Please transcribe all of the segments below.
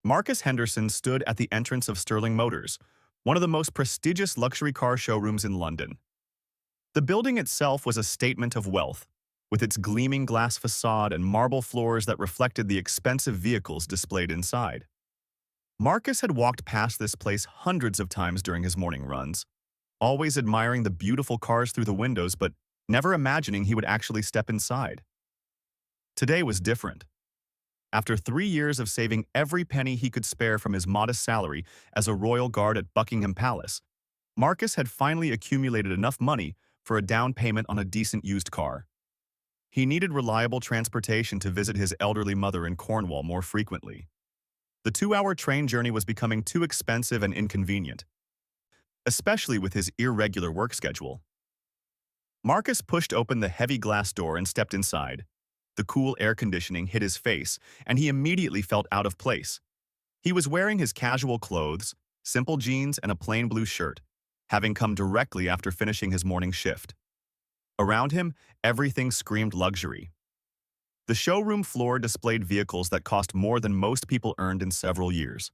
Marcus Henderson stood at the entrance of Sterling Motors, one of the most prestigious luxury car showrooms in London. The building itself was a statement of wealth, with its gleaming glass facade and marble floors that reflected the expensive vehicles displayed inside. Marcus had walked past this place hundreds of times during his morning runs, always admiring the beautiful cars through the windows but never imagining he would actually step inside. Today was different. After 3 years of saving every penny he could spare from his modest salary as a royal guard at Buckingham Palace, Marcus had finally accumulated enough money for a down payment on a decent used car. He needed reliable transportation to visit his elderly mother in Cornwall more frequently. The 2-hour train journey was becoming too expensive and inconvenient, especially with his irregular work schedule. Marcus pushed open the heavy glass door and stepped inside. The cool air conditioning hit his face, and he immediately felt out of place. He was wearing his casual clothes, simple jeans and a plain blue shirt, having come directly after finishing his morning shift. Around him, everything screamed luxury. The showroom floor displayed vehicles that cost more than most people earned in several years.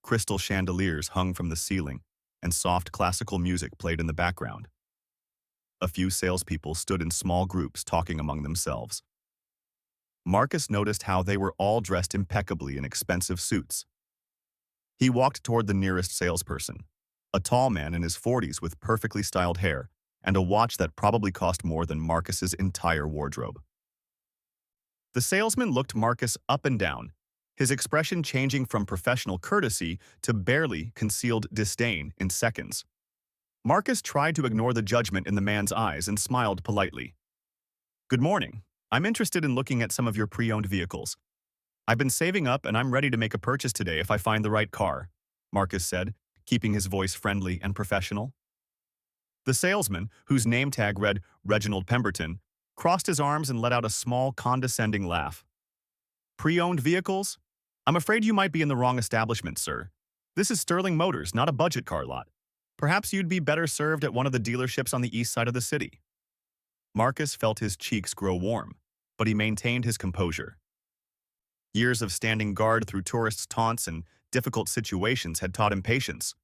Crystal chandeliers hung from the ceiling, and soft classical music played in the background. A few salespeople stood in small groups talking among themselves. Marcus noticed how they were all dressed impeccably in expensive suits. He walked toward the nearest salesperson, a tall man in his 40s with perfectly styled hair and a watch that probably cost more than Marcus's entire wardrobe. The salesman looked Marcus up and down, his expression changing from professional courtesy to barely concealed disdain in seconds. Marcus tried to ignore the judgment in the man's eyes and smiled politely. "Good morning. I'm interested in looking at some of your pre-owned vehicles. I've been saving up and I'm ready to make a purchase today if I find the right car," Marcus said, keeping his voice friendly and professional. The salesman, whose name tag read Reginald Pemberton, crossed his arms and let out a small, condescending laugh. "Pre-owned vehicles? I'm afraid you might be in the wrong establishment, sir. This is Sterling Motors, not a budget car lot. Perhaps you'd be better served at one of the dealerships on the east side of the city." Marcus felt his cheeks grow warm, but he maintained his composure. Years of standing guard through tourists' taunts and difficult situations had taught him patience.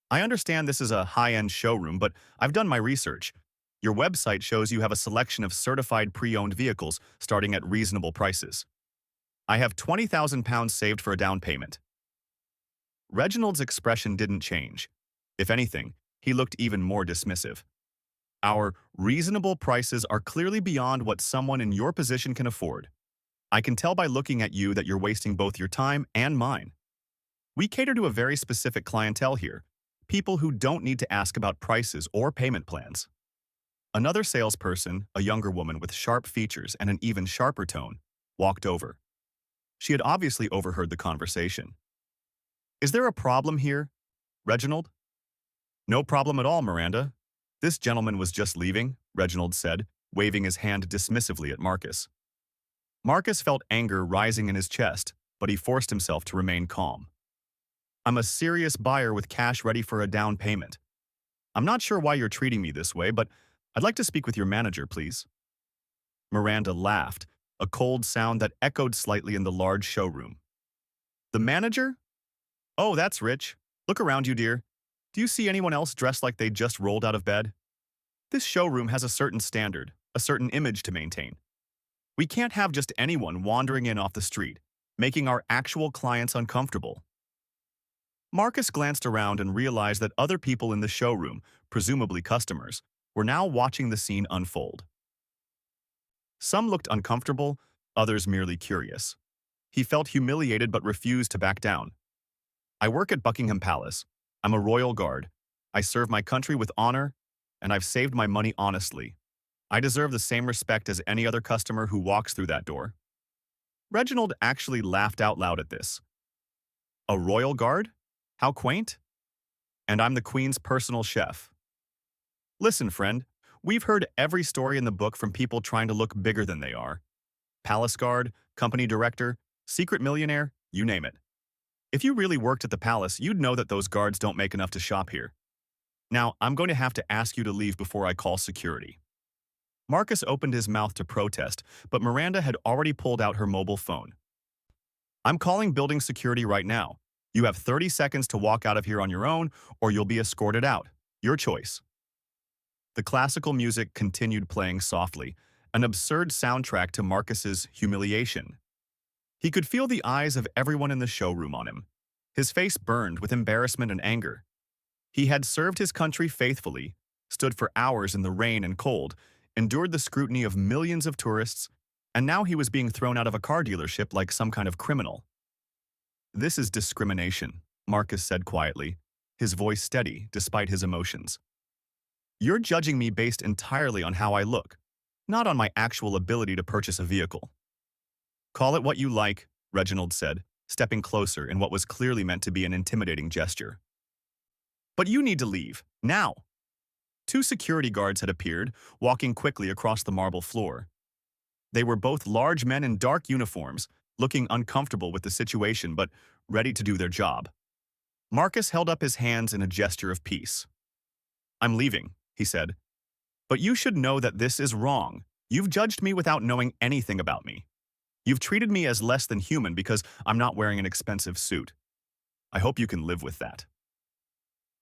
"I understand this is a high-end showroom, but I've done my research. Your website shows you have a selection of certified pre-owned vehicles starting at reasonable prices. I have £20,000 saved for a down payment." Reginald's expression didn't change. If anything, he looked even more dismissive. "Our reasonable prices are clearly beyond what someone in your position can afford. I can tell by looking at you that you're wasting both your time and mine. We cater to a very specific clientele here, people who don't need to ask about prices or payment plans." Another salesperson, a younger woman with sharp features and an even sharper tone, walked over. She had obviously overheard the conversation. "Is there a problem here, Reginald?" "No problem at all, Miranda. This gentleman was just leaving," Reginald said, waving his hand dismissively at Marcus. Marcus felt anger rising in his chest, but he forced himself to remain calm. "I'm a serious buyer with cash ready for a down payment. I'm not sure why you're treating me this way, but I'd like to speak with your manager, please." Miranda laughed, a cold sound that echoed slightly in the large showroom. "The manager? Oh, that's rich. Look around you, dear. Do you see anyone else dressed like they just rolled out of bed? This showroom has a certain standard, a certain image to maintain. We can't have just anyone wandering in off the street, making our actual clients uncomfortable." Marcus glanced around and realized that other people in the showroom, presumably customers, were now watching the scene unfold. Some looked uncomfortable, others merely curious. He felt humiliated but refused to back down. "I work at Buckingham Palace. I'm a royal guard. I serve my country with honor, and I've saved my money honestly. I deserve the same respect as any other customer who walks through that door." Reginald actually laughed out loud at this. "A royal guard? How quaint. And I'm the Queen's personal chef." "Listen, friend, we've heard every story in the book from people trying to look bigger than they are. Palace guard, company director, secret millionaire, you name it. If you really worked at the palace, you'd know that those guards don't make enough to shop here. Now, I'm going to have to ask you to leave before I call security." Marcus opened his mouth to protest, but Miranda had already pulled out her mobile phone. I'm calling building security right now. You have 30 seconds to walk out of here on your own, or you'll be escorted out. Your choice. The classical music continued playing softly, an absurd soundtrack to Marcus's humiliation. He could feel the eyes of everyone in the showroom on him. His face burned with embarrassment and anger. He had served his country faithfully, stood for hours in the rain and cold, endured the scrutiny of millions of tourists, and now he was being thrown out of a car dealership like some kind of criminal. "This is discrimination," Marcus said quietly, his voice steady despite his emotions. "You're judging me based entirely on how I look, not on my actual ability to purchase a vehicle." "Call it what you like," Reginald said, stepping closer in what was clearly meant to be an intimidating gesture. "But you need to leave, now." Two security guards had appeared, walking quickly across the marble floor. They were both large men in dark uniforms, looking uncomfortable with the situation but ready to do their job. Marcus held up his hands in a gesture of peace. "I'm leaving," he said. "But you should know that this is wrong. You've judged me without knowing anything about me. You've treated me as less than human because I'm not wearing an expensive suit. I hope you can live with that."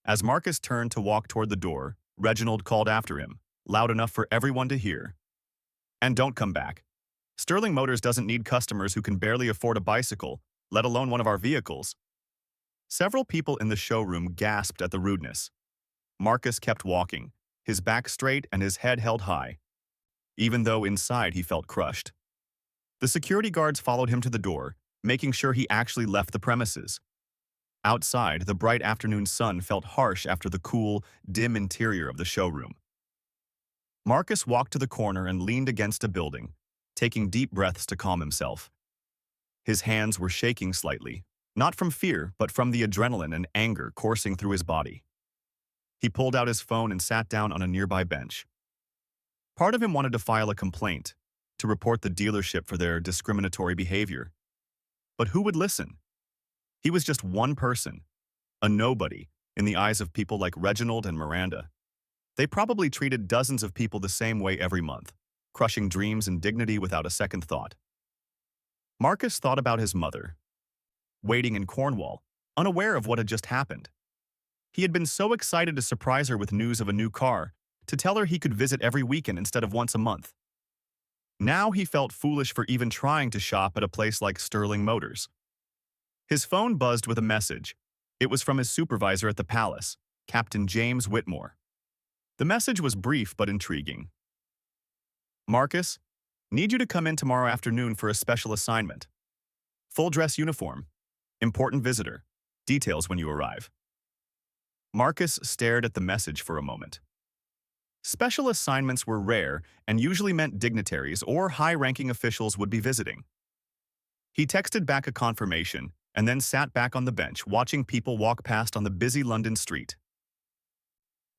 As Marcus turned to walk toward the door, Reginald called after him, loud enough for everyone to hear. "And don't come back. Sterling Motors doesn't need customers who can barely afford a bicycle, let alone one of our vehicles." Several people in the showroom gasped at the rudeness. Marcus kept walking, his back straight and his head held high, even though inside he felt crushed. The security guards followed him to the door, making sure he actually left the premises. Outside, the bright afternoon sun felt harsh after the cool, dim interior of the showroom. Marcus walked to the corner and leaned against a building, taking deep breaths to calm himself. His hands were shaking slightly, not from fear, but from the adrenaline and anger coursing through his body. He pulled out his phone and sat down on a nearby bench. Part of him wanted to file a complaint, to report the dealership for their discriminatory behavior. But who would listen? He was just one person, a nobody, in the eyes of people like Reginald and Miranda. They probably treated dozens of people the same way every month, crushing dreams and dignity without a second thought. Marcus thought about his mother, waiting in Cornwall, unaware of what had just happened. He had been so excited to surprise her with news of a new car, to tell her he could visit every weekend instead of once a month. Now he felt foolish for even trying to shop at a place like Sterling Motors. His phone buzzed with a message. It was from his supervisor at the palace, Captain James Whitmore. The message was brief but intriguing. "Marcus, need you to come in tomorrow afternoon for a special assignment. Full dress uniform. Important visitor. Details when you arrive." Marcus stared at the message for a moment. Special assignments were rare and usually meant dignitaries or high-ranking officials would be visiting. He texted back a confirmation and then sat back on the bench watching people walk past on the busy London street.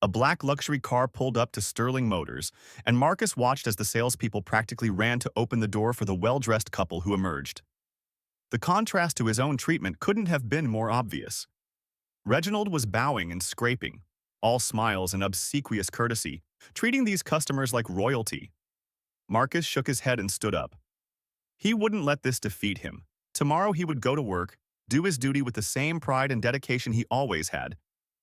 A black luxury car pulled up to Sterling Motors, and Marcus watched as the salespeople practically ran to open the door for the well-dressed couple who emerged. The contrast to his own treatment couldn't have been more obvious. Reginald was bowing and scraping, all smiles and obsequious courtesy, treating these customers like royalty. Marcus shook his head and stood up. He wouldn't let this defeat him. Tomorrow he would go to work, do his duty with the same pride and dedication he always had,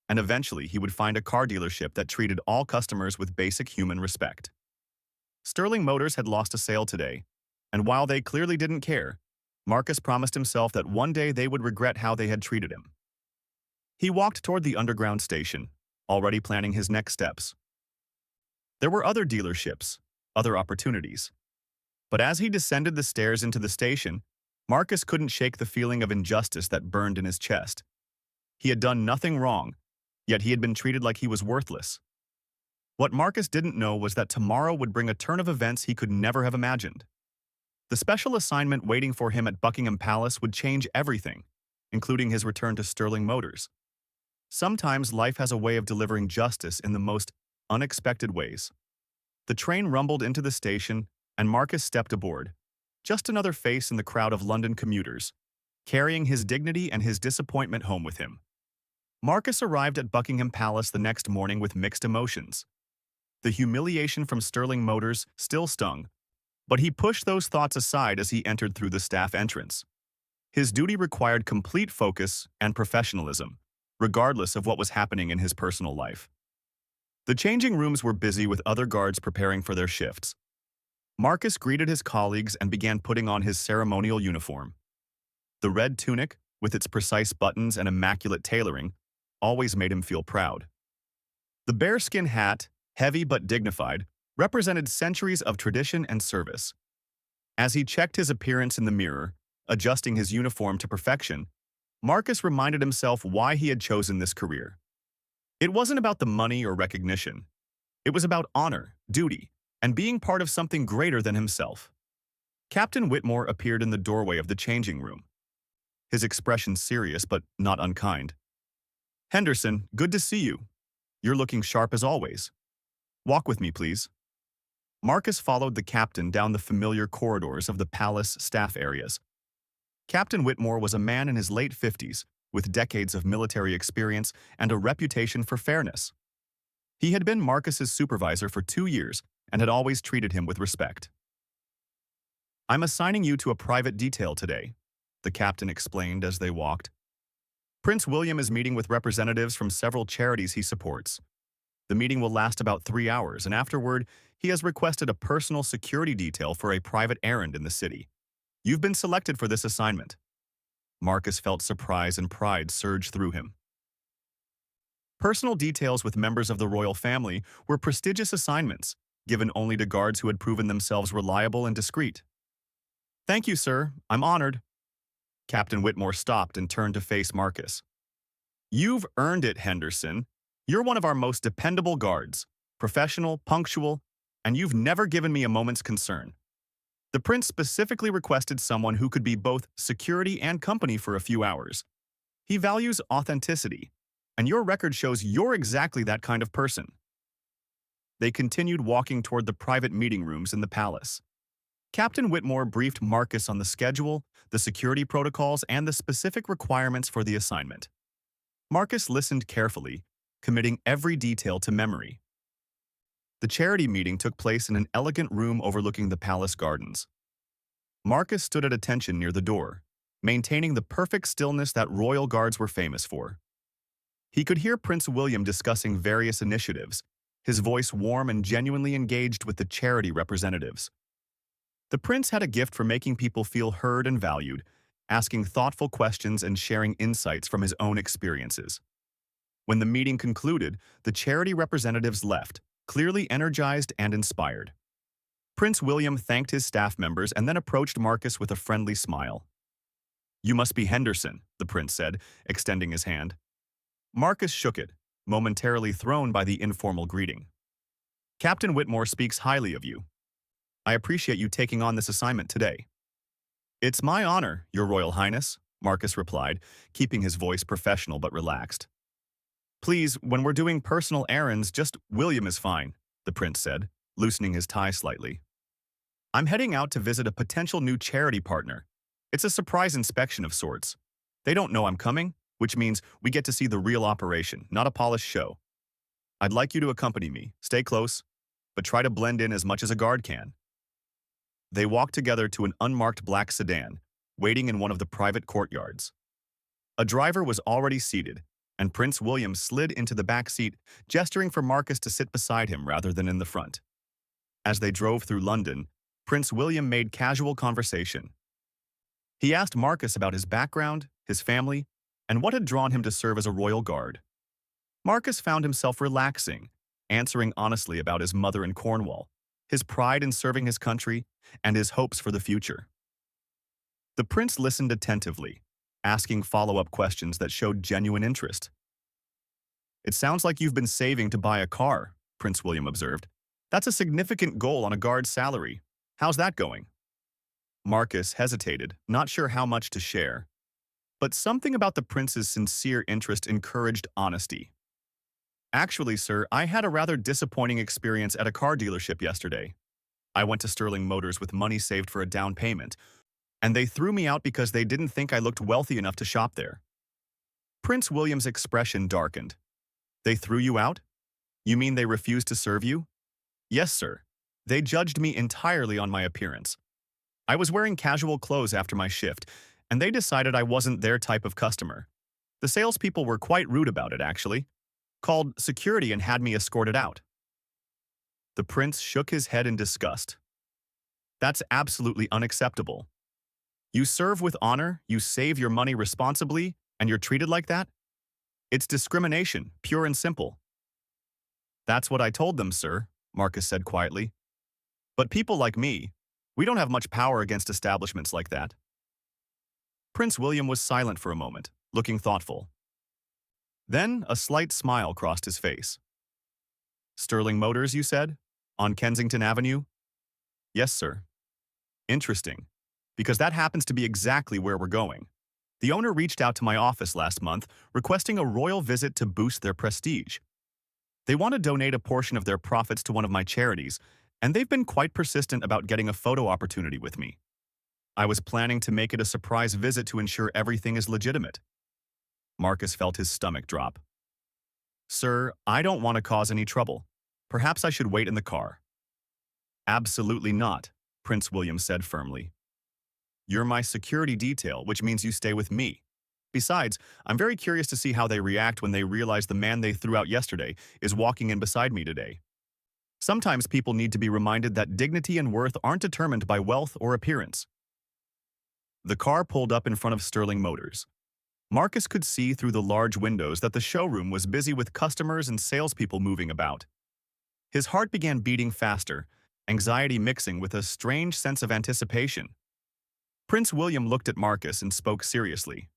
and eventually he would find a car dealership that treated all customers with basic human respect. Sterling Motors had lost a sale today, and while they clearly didn't care, Marcus promised himself that one day they would regret how they had treated him. He walked toward the underground station, already planning his next steps. There were other dealerships, other opportunities. But as he descended the stairs into the station, Marcus couldn't shake the feeling of injustice that burned in his chest. He had done nothing wrong, yet he had been treated like he was worthless. What Marcus didn't know was that tomorrow would bring a turn of events he could never have imagined. The special assignment waiting for him at Buckingham Palace would change everything, including his return to Sterling Motors. Sometimes life has a way of delivering justice in the most unexpected ways. The train rumbled into the station, and Marcus stepped aboard, just another face in the crowd of London commuters, carrying his dignity and his disappointment home with him. Marcus arrived at Buckingham Palace the next morning with mixed emotions. The humiliation from Sterling Motors still stung, but he pushed those thoughts aside as he entered through the staff entrance. His duty required complete focus and professionalism, regardless of what was happening in his personal life. The changing rooms were busy with other guards preparing for their shifts. Marcus greeted his colleagues and began putting on his ceremonial uniform. The red tunic, with its precise buttons and immaculate tailoring, always made him feel proud. The bearskin hat, heavy but dignified, represented centuries of tradition and service. As he checked his appearance in the mirror, adjusting his uniform to perfection, Marcus reminded himself why he had chosen this career. It wasn't about the money or recognition. It was about honor, duty, and being part of something greater than himself. Captain Whitmore appeared in the doorway of the changing room, his expression serious but not unkind. "Henderson, good to see you. You're looking sharp as always. Walk with me, please." Marcus followed the captain down the familiar corridors of the palace staff areas. Captain Whitmore was a man in his late 50s, with decades of military experience and a reputation for fairness. He had been Marcus's supervisor for 2 years and had always treated him with respect. "I'm assigning you to a private detail today," the captain explained as they walked. "Prince William is meeting with representatives from several charities he supports. The meeting will last about 3 hours, and afterward, he has requested a personal security detail for a private errand in the city. You've been selected for this assignment." Marcus felt surprise and pride surge through him. Personal details with members of the royal family were prestigious assignments, given only to guards who had proven themselves reliable and discreet. "Thank you, sir. I'm honored." Captain Whitmore stopped and turned to face Marcus. "You've earned it, Henderson. You're one of our most dependable guards, professional, punctual, and you've never given me a moment's concern. The prince specifically requested someone who could be both security and company for a few hours. He values authenticity, and your record shows you're exactly that kind of person." They continued walking toward the private meeting rooms in the palace. Captain Whitmore briefed Marcus on the schedule, the security protocols, and the specific requirements for the assignment. Marcus listened carefully, committing every detail to memory. The charity meeting took place in an elegant room overlooking the palace gardens. Marcus stood at attention near the door, maintaining the perfect stillness that royal guards were famous for. He could hear Prince William discussing various initiatives, his voice warm and genuinely engaged with the charity representatives. The prince had a gift for making people feel heard and valued, asking thoughtful questions and sharing insights from his own experiences. When the meeting concluded, the charity representatives left, clearly energized and inspired. Prince William thanked his staff members and then approached Marcus with a friendly smile. "You must be Henderson," the prince said, extending his hand. Marcus shook it, momentarily thrown by the informal greeting. "Captain Whitmore speaks highly of you. I appreciate you taking on this assignment today." "It's my honor, Your Royal Highness," Marcus replied, keeping his voice professional but relaxed. "Please, when we're doing personal errands, just William is fine," the prince said, loosening his tie slightly. "I'm heading out to visit a potential new charity partner. It's a surprise inspection of sorts. They don't know I'm coming, which means we get to see the real operation, not a polished show. I'd like you to accompany me. Stay close, but try to blend in as much as a guard can." They walked together to an unmarked black sedan, waiting in one of the private courtyards. A driver was already seated, and Prince William slid into the back seat, gesturing for Marcus to sit beside him rather than in the front. As they drove through London, Prince William made casual conversation. He asked Marcus about his background, his family, and what had drawn him to serve as a royal guard. Marcus found himself relaxing, answering honestly about his mother in Cornwall, his pride in serving his country, and his hopes for the future. The prince listened attentively, asking follow-up questions that showed genuine interest. "It sounds like you've been saving to buy a car," Prince William observed. "That's a significant goal on a guard's salary. How's that going?" Marcus hesitated, not sure how much to share. But something about the prince's sincere interest encouraged honesty. "Actually, sir, I had a rather disappointing experience at a car dealership yesterday. I went to Sterling Motors with money saved for a down payment, and they threw me out because they didn't think I looked wealthy enough to shop there." Prince William's expression darkened. "They threw you out? You mean they refused to serve you?" "Yes, sir. They judged me entirely on my appearance. I was wearing casual clothes after my shift, and they decided I wasn't their type of customer. The salespeople were quite rude about it, actually. Called security and had me escorted out. The prince shook his head in disgust. That's absolutely unacceptable. You serve with honor, you save your money responsibly, and you're treated like that? It's discrimination, pure and simple. That's what I told them, sir, Marcus said quietly. But people like me, we don't have much power against establishments like that. Prince William was silent for a moment, looking thoughtful. Then a slight smile crossed his face. Sterling Motors, you said? On Kensington Avenue? Yes, sir. Interesting, because that happens to be exactly where we're going. The owner reached out to my office last month, requesting a royal visit to boost their prestige. They want to donate a portion of their profits to one of my charities, and they've been quite persistent about getting a photo opportunity with me. I was planning to make it a surprise visit to ensure everything is legitimate. Marcus felt his stomach drop. Sir, I don't want to cause any trouble. Perhaps I should wait in the car. Absolutely not, Prince William said firmly. You're my security detail, which means you stay with me. Besides, I'm very curious to see how they react when they realize the man they threw out yesterday is walking in beside me today. Sometimes people need to be reminded that dignity and worth aren't determined by wealth or appearance. The car pulled up in front of Sterling Motors. Marcus could see through the large windows that the showroom was busy with customers and salespeople moving about. His heart began beating faster, anxiety mixing with a strange sense of anticipation. Prince William looked at Marcus and spoke seriously.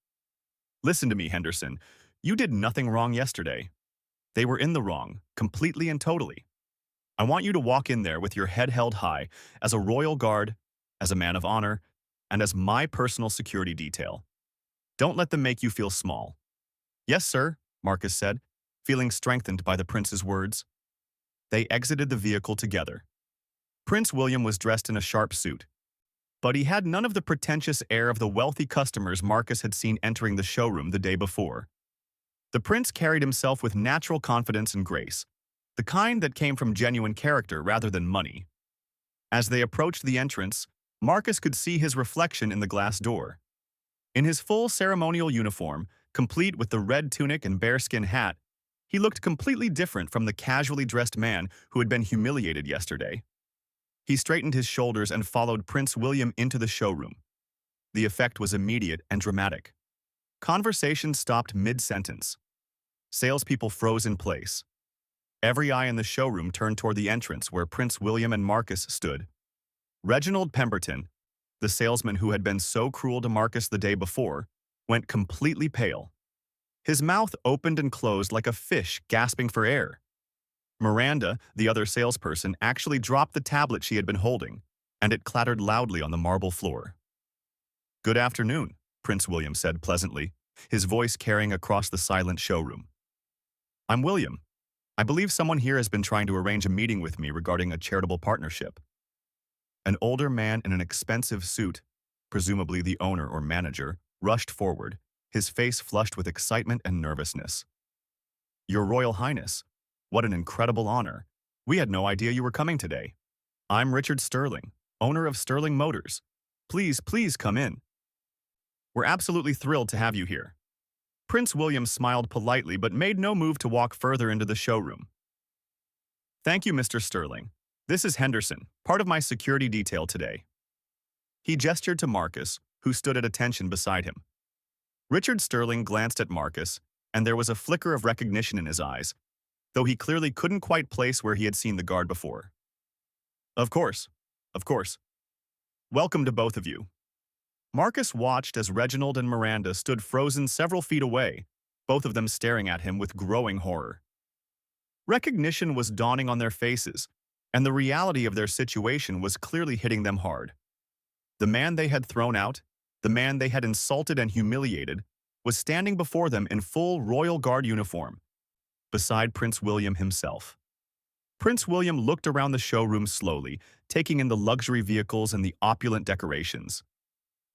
Listen to me, Henderson. You did nothing wrong yesterday. They were in the wrong, completely and totally. I want you to walk in there with your head held high, as a royal guard, as a man of honor, and as my personal security detail. Don't let them make you feel small. Yes, sir, Marcus said, feeling strengthened by the prince's words. They exited the vehicle together. Prince William was dressed in a sharp suit, but he had none of the pretentious air of the wealthy customers Marcus had seen entering the showroom the day before. The prince carried himself with natural confidence and grace, the kind that came from genuine character rather than money. As they approached the entrance, Marcus could see his reflection in the glass door. In his full ceremonial uniform, complete with the red tunic and bearskin hat, he looked completely different from the casually dressed man who had been humiliated yesterday. He straightened his shoulders and followed Prince William into the showroom. The effect was immediate and dramatic. Conversation stopped mid-sentence. Salespeople froze in place. Every eye in the showroom turned toward the entrance where Prince William and Marcus stood. Reginald Pemberton, the salesman who had been so cruel to Marcus the day before, went completely pale. His mouth opened and closed like a fish gasping for air. Miranda, the other salesperson, actually dropped the tablet she had been holding, and it clattered loudly on the marble floor. Good afternoon, Prince William said pleasantly, his voice carrying across the silent showroom. I'm William. I believe someone here has been trying to arrange a meeting with me regarding a charitable partnership. An older man in an expensive suit, presumably the owner or manager, rushed forward, his face flushed with excitement and nervousness. Your Royal Highness, what an incredible honor. We had no idea you were coming today. I'm Richard Sterling, owner of Sterling Motors. Please come in. We're absolutely thrilled to have you here. Prince William smiled politely but made no move to walk further into the showroom. Thank you, Mr. Sterling. This is Henderson, part of my security detail today. He gestured to Marcus, who stood at attention beside him. Richard Sterling glanced at Marcus, and there was a flicker of recognition in his eyes, though he clearly couldn't quite place where he had seen the guard before. Of course. Welcome to both of you. Marcus watched as Reginald and Miranda stood frozen several feet away, both of them staring at him with growing horror. Recognition was dawning on their faces, and the reality of their situation was clearly hitting them hard. The man they had thrown out, the man they had insulted and humiliated, was standing before them in full Royal Guard uniform, beside Prince William himself. Prince William looked around the showroom slowly, taking in the luxury vehicles and the opulent decorations.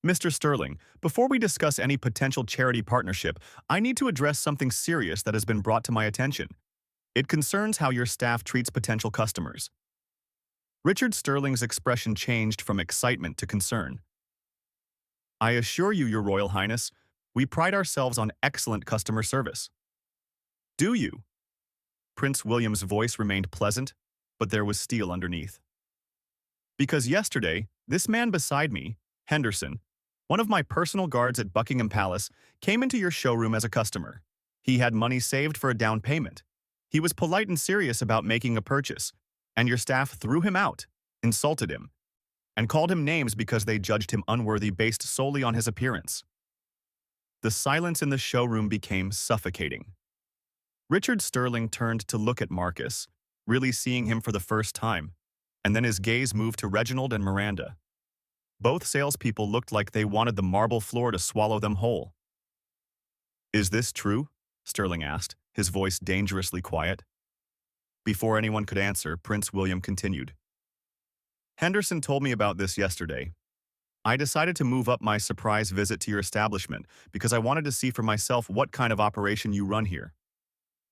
Mr. Sterling, before we discuss any potential charity partnership, I need to address something serious that has been brought to my attention. It concerns how your staff treats potential customers. Richard Sterling's expression changed from excitement to concern. I assure you, Your Royal Highness, we pride ourselves on excellent customer service. Do you? Prince William's voice remained pleasant, but there was steel underneath. Because yesterday, this man beside me, Henderson, one of my personal guards at Buckingham Palace, came into your showroom as a customer. He had money saved for a down payment. He was polite and serious about making a purchase, and your staff threw him out, insulted him, and called him names because they judged him unworthy based solely on his appearance. The silence in the showroom became suffocating. Richard Sterling turned to look at Marcus, really seeing him for the first time, and then his gaze moved to Reginald and Miranda. Both salespeople looked like they wanted the marble floor to swallow them whole. Is this true? Sterling asked, his voice dangerously quiet. Before anyone could answer, Prince William continued. Henderson told me about this yesterday. I decided to move up my surprise visit to your establishment because I wanted to see for myself what kind of operation you run here.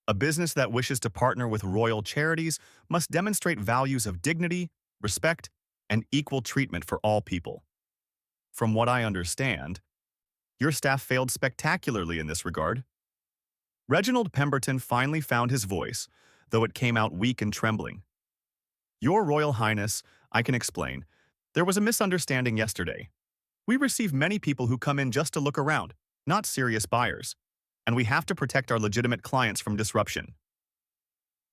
A business that wishes to partner with royal charities must demonstrate values of dignity, respect, and equal treatment for all people. From what I understand, your staff failed spectacularly in this regard. Reginald Pemberton finally found his voice, though it came out weak and trembling. Your Royal Highness, I can explain. There was a misunderstanding yesterday. We receive many people who come in just to look around, not serious buyers, and we have to protect our legitimate clients from disruption.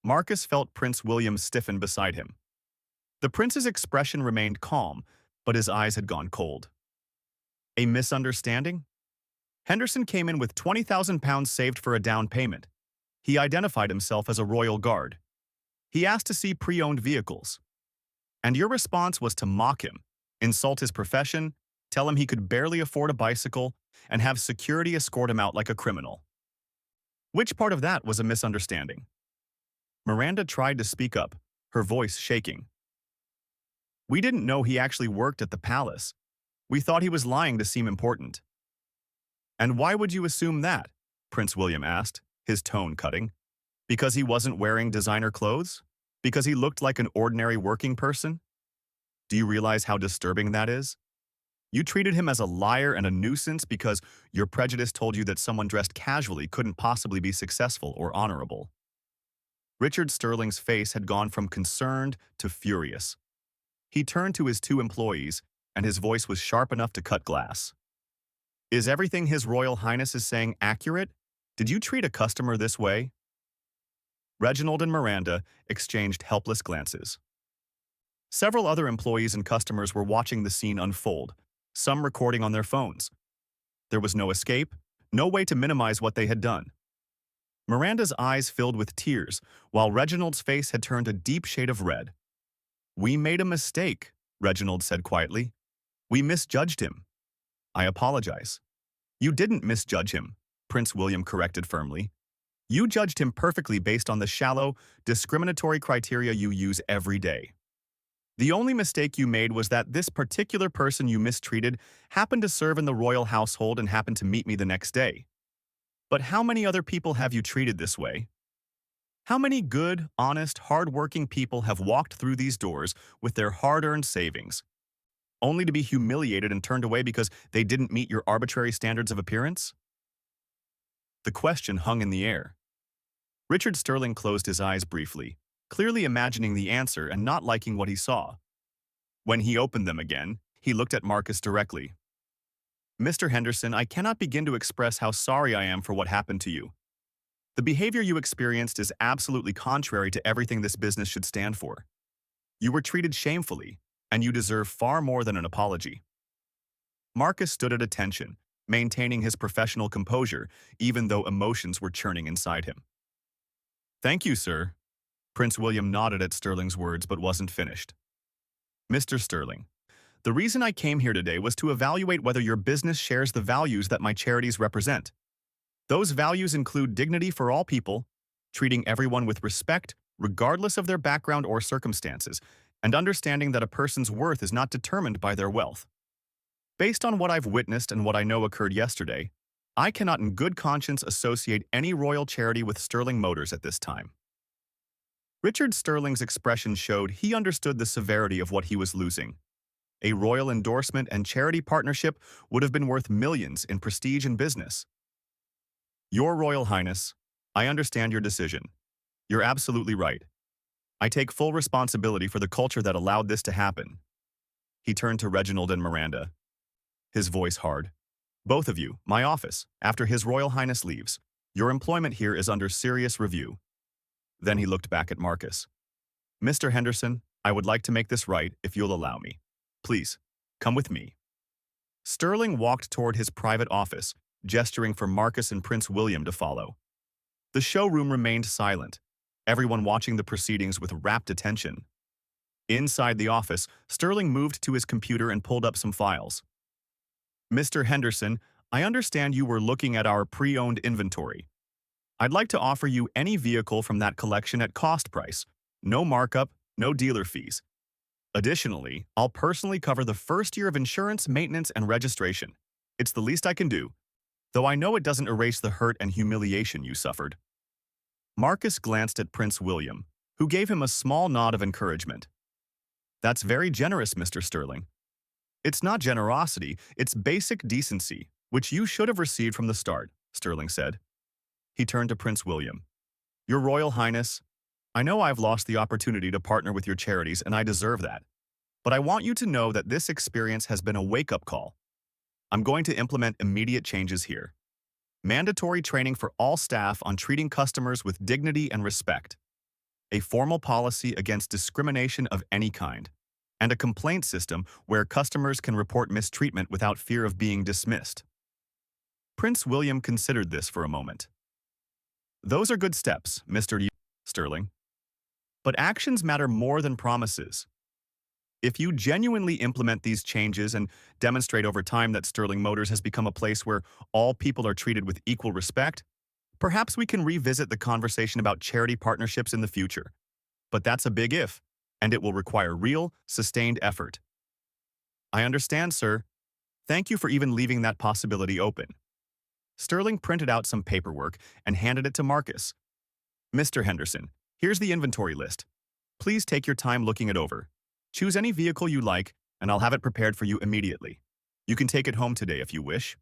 Marcus felt Prince William stiffen beside him. The prince's expression remained calm, but his eyes had gone cold. A misunderstanding? Henderson came in with £20,000 saved for a down payment. He identified himself as a royal guard. He asked to see pre-owned vehicles. And your response was to mock him, insult his profession, tell him he could barely afford a bicycle, and have security escort him out like a criminal. Which part of that was a misunderstanding? Miranda tried to speak up, her voice shaking. We didn't know he actually worked at the palace. We thought he was lying to seem important. And why would you assume that? Prince William asked, his tone cutting. Because he wasn't wearing designer clothes? Because he looked like an ordinary working person? Do you realize how disturbing that is? You treated him as a liar and a nuisance because your prejudice told you that someone dressed casually couldn't possibly be successful or honorable. Richard Sterling's face had gone from concerned to furious. He turned to his two employees, and his voice was sharp enough to cut glass. Is everything His Royal Highness is saying accurate? Did you treat a customer this way? Reginald and Miranda exchanged helpless glances. Several other employees and customers were watching the scene unfold, some recording on their phones. There was no escape, no way to minimize what they had done. Miranda's eyes filled with tears, while Reginald's face had turned a deep shade of red. We made a mistake, Reginald said quietly. We misjudged him. I apologize. You didn't misjudge him, Prince William corrected firmly. You judged him perfectly based on the shallow, discriminatory criteria you use every day. The only mistake you made was that this particular person you mistreated happened to serve in the royal household and happened to meet me the next day. But how many other people have you treated this way? How many good, honest, hard-working people have walked through these doors with their hard-earned savings, only to be humiliated and turned away because they didn't meet your arbitrary standards of appearance? The question hung in the air. Richard Sterling closed his eyes briefly, clearly imagining the answer and not liking what he saw. When he opened them again, he looked at Marcus directly. Mr. Henderson, I cannot begin to express how sorry I am for what happened to you. The behavior you experienced is absolutely contrary to everything this business should stand for. You were treated shamefully, and you deserve far more than an apology. Marcus stood at attention, maintaining his professional composure, even though emotions were churning inside him. Thank you, sir. Prince William nodded at Sterling's words but wasn't finished. Mr. Sterling, the reason I came here today was to evaluate whether your business shares the values that my charities represent. Those values include dignity for all people, treating everyone with respect, regardless of their background or circumstances, and understanding that a person's worth is not determined by their wealth. Based on what I've witnessed and what I know occurred yesterday, I cannot in good conscience associate any royal charity with Sterling Motors at this time. Richard Sterling's expression showed he understood the severity of what he was losing. A royal endorsement and charity partnership would have been worth millions in prestige and business. Your Royal Highness, I understand your decision. You're absolutely right. I take full responsibility for the culture that allowed this to happen. He turned to Reginald and Miranda, his voice hard. Both of you, my office, after His Royal Highness leaves. Your employment here is under serious review. Then he looked back at Marcus. Mr. Henderson, I would like to make this right if you'll allow me. Please, come with me. Sterling walked toward his private office, gesturing for Marcus and Prince William to follow. The showroom remained silent, everyone watching the proceedings with rapt attention. Inside the office, Sterling moved to his computer and pulled up some files. Mr. Henderson, I understand you were looking at our pre-owned inventory. I'd like to offer you any vehicle from that collection at cost price. No markup, no dealer fees. Additionally, I'll personally cover the first year of insurance, maintenance, and registration. It's the least I can do, though I know it doesn't erase the hurt and humiliation you suffered. Marcus glanced at Prince William, who gave him a small nod of encouragement. That's very generous, Mr. Sterling. It's not generosity, it's basic decency, which you should have received from the start, Sterling said. He turned to Prince William. Your Royal Highness, I know I've lost the opportunity to partner with your charities and I deserve that. But I want you to know that this experience has been a wake-up call. I'm going to implement immediate changes here. Mandatory training for all staff on treating customers with dignity and respect. A formal policy against discrimination of any kind. And a complaint system where customers can report mistreatment without fear of being dismissed. Prince William considered this for a moment. Those are good steps, Mr. Sterling. But actions matter more than promises. If you genuinely implement these changes and demonstrate over time that Sterling Motors has become a place where all people are treated with equal respect, perhaps we can revisit the conversation about charity partnerships in the future. But that's a big if, and it will require real, sustained effort. I understand, sir. Thank you for even leaving that possibility open. Sterling printed out some paperwork and handed it to Marcus. Mr. Henderson, here's the inventory list. Please take your time looking it over. Choose any vehicle you like, and I'll have it prepared for you immediately. You can take it home today if you wish.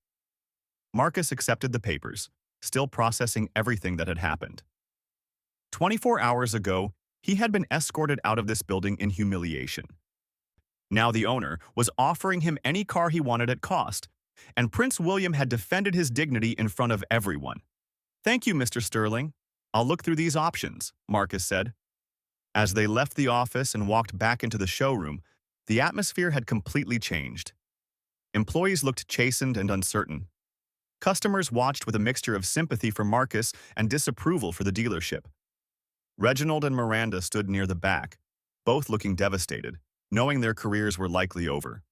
Marcus accepted the papers, still processing everything that had happened. 24 hours ago, he had been escorted out of this building in humiliation. Now the owner was offering him any car he wanted at cost, and Prince William had defended his dignity in front of everyone. Thank you, Mr. Sterling. I'll look through these options, Marcus said. As they left the office and walked back into the showroom, the atmosphere had completely changed. Employees looked chastened and uncertain. Customers watched with a mixture of sympathy for Marcus and disapproval for the dealership. Reginald and Miranda stood near the back, both looking devastated, knowing their careers were likely over.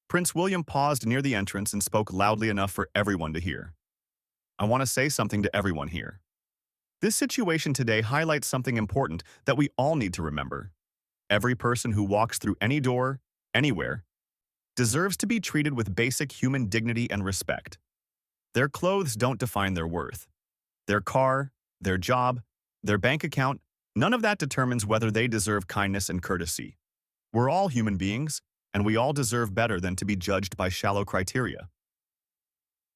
Prince William paused near the entrance and spoke loudly enough for everyone to hear. I want to say something to everyone here. This situation today highlights something important that we all need to remember. Every person who walks through any door, anywhere, deserves to be treated with basic human dignity and respect. Their clothes don't define their worth. Their car, their job, their bank account, none of that determines whether they deserve kindness and courtesy. We're all human beings, and we all deserve better than to be judged by shallow criteria.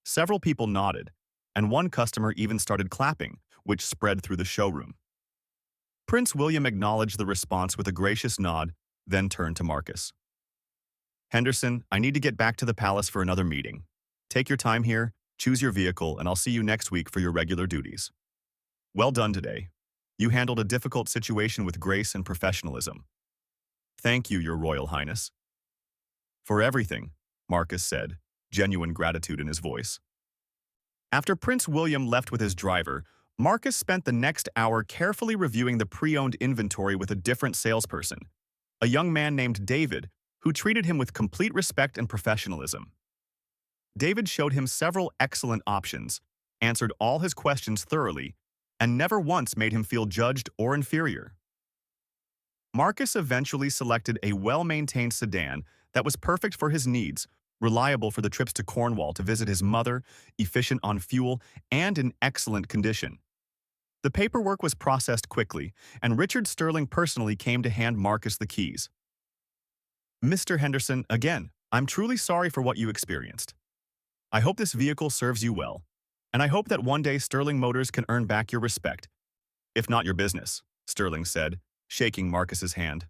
Several people nodded, and one customer even started clapping, which spread through the showroom. Prince William acknowledged the response with a gracious nod, then turned to Marcus. Henderson, I need to get back to the palace for another meeting. Take your time here, choose your vehicle, and I'll see you next week for your regular duties. Well done today. You handled a difficult situation with grace and professionalism. Thank you, Your Royal Highness. For everything, Marcus said, genuine gratitude in his voice. After Prince William left with his driver, Marcus spent the next hour carefully reviewing the pre-owned inventory with a different salesperson, a young man named David, who treated him with complete respect and professionalism. David showed him several excellent options, answered all his questions thoroughly, and never once made him feel judged or inferior. Marcus eventually selected a well-maintained sedan that was perfect for his needs, reliable for the trips to Cornwall to visit his mother, efficient on fuel, and in excellent condition. The paperwork was processed quickly, and Richard Sterling personally came to hand Marcus the keys. Mr. Henderson, again, I'm truly sorry for what you experienced. I hope this vehicle serves you well, and I hope that one day Sterling Motors can earn back your respect, if not your business, Sterling said, shaking Marcus's hand.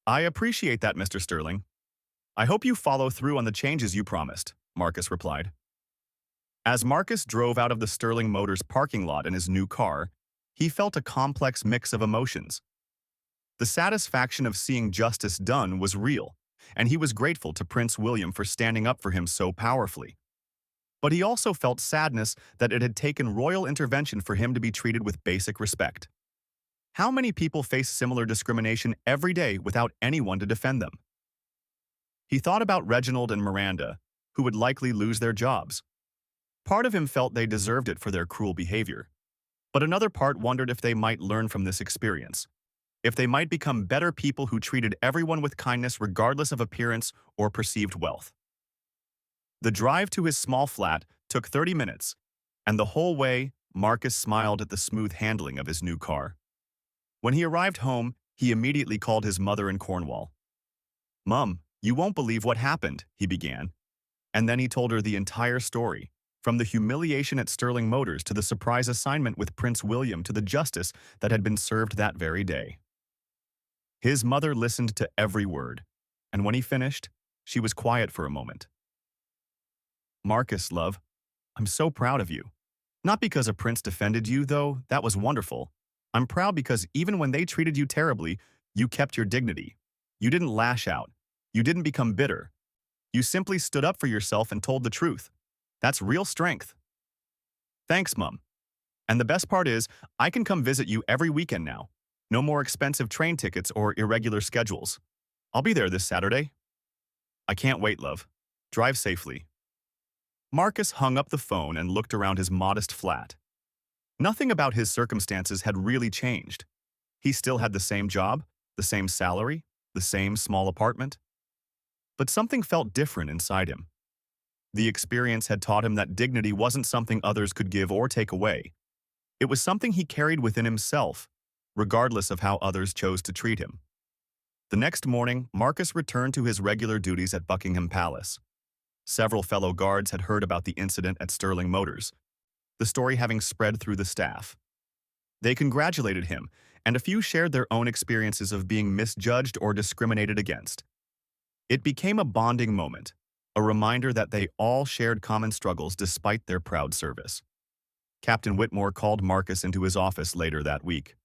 I appreciate that, Mr. Sterling. I hope you follow through on the changes you promised, Marcus replied. As Marcus drove out of the Sterling Motors parking lot in his new car, he felt a complex mix of emotions. The satisfaction of seeing justice done was real, and he was grateful to Prince William for standing up for him so powerfully. But he also felt sadness that it had taken royal intervention for him to be treated with basic respect. How many people face similar discrimination every day without anyone to defend them? He thought about Reginald and Miranda, who would likely lose their jobs. Part of him felt they deserved it for their cruel behavior, but another part wondered if they might learn from this experience, if they might become better people who treated everyone with kindness regardless of appearance or perceived wealth. The drive to his small flat took 30 minutes, and the whole way, Marcus smiled at the smooth handling of his new car. When he arrived home, he immediately called his mother in Cornwall. "Mum, you won't believe what happened," he began. And then he told her the entire story, from the humiliation at Sterling Motors to the surprise assignment with Prince William to the justice that had been served that very day. His mother listened to every word, and when he finished, she was quiet for a moment. "Marcus, love, I'm so proud of you. Not because a prince defended you, though that was wonderful. I'm proud because even when they treated you terribly, you kept your dignity. You didn't lash out. You didn't become bitter. You simply stood up for yourself and told the truth. That's real strength." "Thanks, Mum. And the best part is, I can come visit you every weekend now. No more expensive train tickets or irregular schedules. I'll be there this Saturday." "I can't wait, love. Drive safely." Marcus hung up the phone and looked around his modest flat. Nothing about his circumstances had really changed. He still had the same job, the same salary, the same small apartment. But something felt different inside him. The experience had taught him that dignity wasn't something others could give or take away. It was something he carried within himself, regardless of how others chose to treat him. The next morning, Marcus returned to his regular duties at Buckingham Palace. Several fellow guards had heard about the incident at Sterling Motors, the story having spread through the staff. They congratulated him, and a few shared their own experiences of being misjudged or discriminated against. It became a bonding moment, a reminder that they all shared common struggles despite their proud service. Captain Whitmore called Marcus into his office later that week.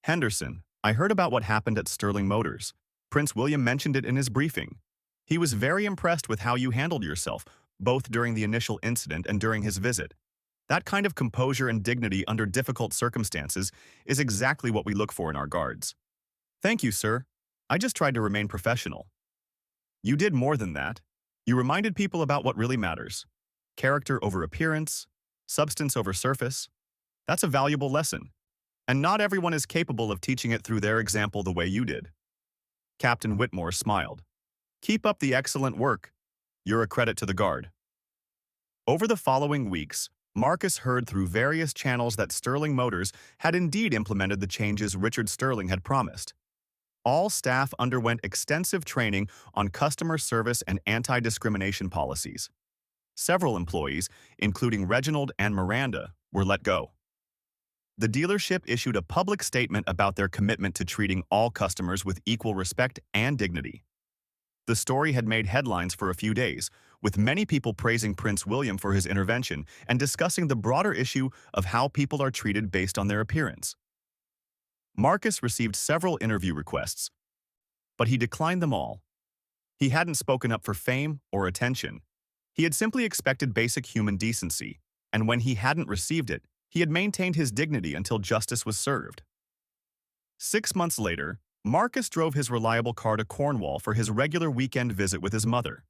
"Henderson, I heard about what happened at Sterling Motors. Prince William mentioned it in his briefing. He was very impressed with how you handled yourself, both during the initial incident and during his visit. That kind of composure and dignity under difficult circumstances is exactly what we look for in our guards." "Thank you, sir. I just tried to remain professional." "You did more than that. You reminded people about what really matters. Character over appearance, substance over surface. That's a valuable lesson, and not everyone is capable of teaching it through their example the way you did." Captain Whitmore smiled. "Keep up the excellent work. You're a credit to the guard." Over the following weeks, Marcus heard through various channels that Sterling Motors had indeed implemented the changes Richard Sterling had promised. All staff underwent extensive training on customer service and anti-discrimination policies. Several employees, including Reginald and Miranda, were let go. The dealership issued a public statement about their commitment to treating all customers with equal respect and dignity. The story had made headlines for a few days, with many people praising Prince William for his intervention and discussing the broader issue of how people are treated based on their appearance. Marcus received several interview requests, but he declined them all. He hadn't spoken up for fame or attention. He had simply expected basic human decency, and when he hadn't received it, he had maintained his dignity until justice was served. 6 months later, Marcus drove his reliable car to Cornwall for his regular weekend visit with his mother.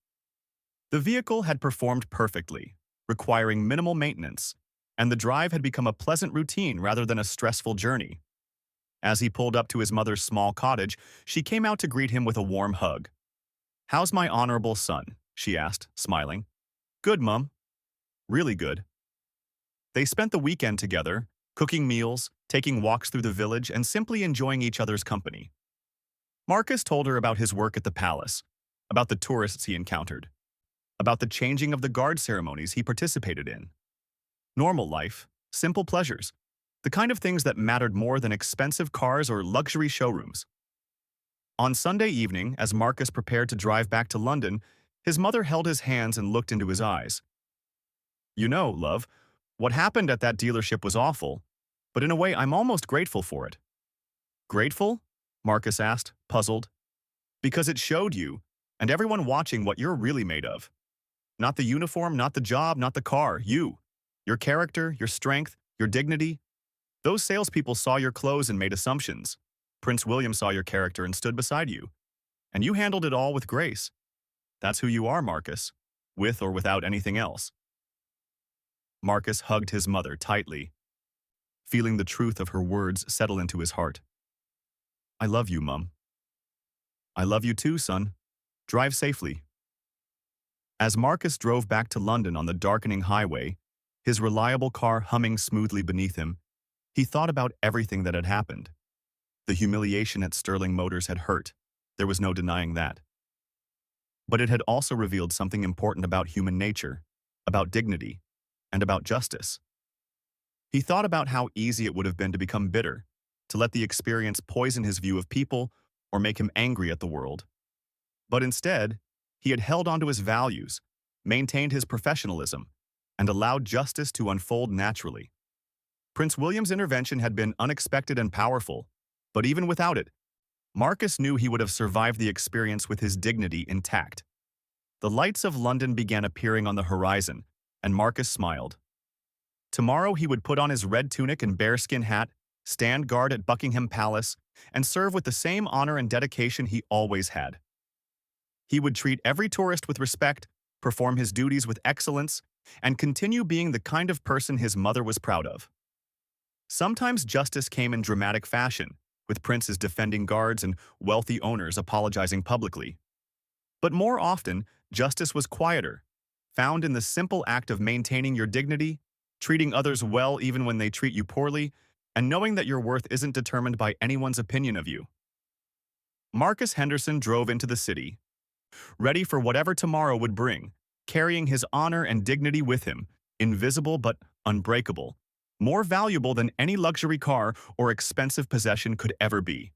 The vehicle had performed perfectly, requiring minimal maintenance, and the drive had become a pleasant routine rather than a stressful journey. As he pulled up to his mother's small cottage, she came out to greet him with a warm hug. "How's my honorable son?" she asked, smiling. "Good, Mum. Really good." They spent the weekend together, cooking meals, taking walks through the village, and simply enjoying each other's company. Marcus told her about his work at the palace, about the tourists he encountered, about the changing of the guard ceremonies he participated in. Normal life, simple pleasures, the kind of things that mattered more than expensive cars or luxury showrooms. On Sunday evening, as Marcus prepared to drive back to London, his mother held his hands and looked into his eyes. "You know, love, what happened at that dealership was awful, but in a way I'm almost grateful for it." "Grateful?" Marcus asked, puzzled. "Because it showed you, and everyone watching, what you're really made of. Not the uniform, not the job, not the car, you. Your character, your strength, your dignity. Those salespeople saw your clothes and made assumptions. Prince William saw your character and stood beside you. And you handled it all with grace. That's who you are, Marcus, with or without anything else." Marcus hugged his mother tightly, feeling the truth of her words settle into his heart. "I love you, Mum." "I love you too, son. Drive safely." As Marcus drove back to London on the darkening highway, his reliable car humming smoothly beneath him, he thought about everything that had happened. The humiliation at Sterling Motors had hurt. There was no denying that. But it had also revealed something important about human nature, about dignity, and about justice. He thought about how easy it would have been to become bitter, to let the experience poison his view of people or make him angry at the world. But instead, he had held onto his values, maintained his professionalism, and allowed justice to unfold naturally. Prince William's intervention had been unexpected and powerful, but even without it, Marcus knew he would have survived the experience with his dignity intact. The lights of London began appearing on the horizon, and Marcus smiled. Tomorrow he would put on his red tunic and bearskin hat, stand guard at Buckingham Palace, and serve with the same honor and dedication he always had. He would treat every tourist with respect, perform his duties with excellence, and continue being the kind of person his mother was proud of. Sometimes justice came in dramatic fashion, with princes defending guards and wealthy owners apologizing publicly. But more often, justice was quieter, found in the simple act of maintaining your dignity, treating others well even when they treat you poorly, and knowing that your worth isn't determined by anyone's opinion of you. Marcus Henderson drove into the city, ready for whatever tomorrow would bring, carrying his honor and dignity with him, invisible but unbreakable, more valuable than any luxury car or expensive possession could ever be.